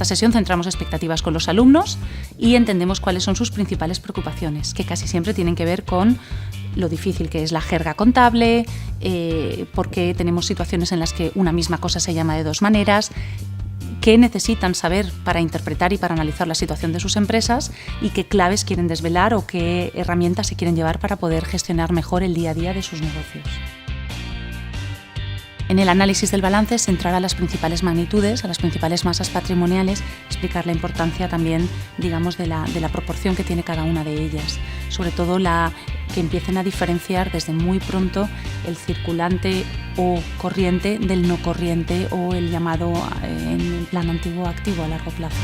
esta sesión centramos expectativas con los alumnos y entendemos cuáles son sus principales preocupaciones, que casi siempre tienen que ver con lo difícil que es la jerga contable, por qué tenemos situaciones en las que una misma cosa se llama de dos maneras, qué necesitan saber para interpretar y para analizar la situación de sus empresas y qué claves quieren desvelar o qué herramientas se quieren llevar para poder gestionar mejor el día a día de sus negocios. En el análisis del balance, centrar a las principales magnitudes, a las principales masas patrimoniales, explicar la importancia también, digamos, de la proporción que tiene cada una de ellas. Sobre todo que empiecen a diferenciar desde muy pronto el circulante o corriente del no corriente o el llamado, en plan antiguo, activo a largo plazo.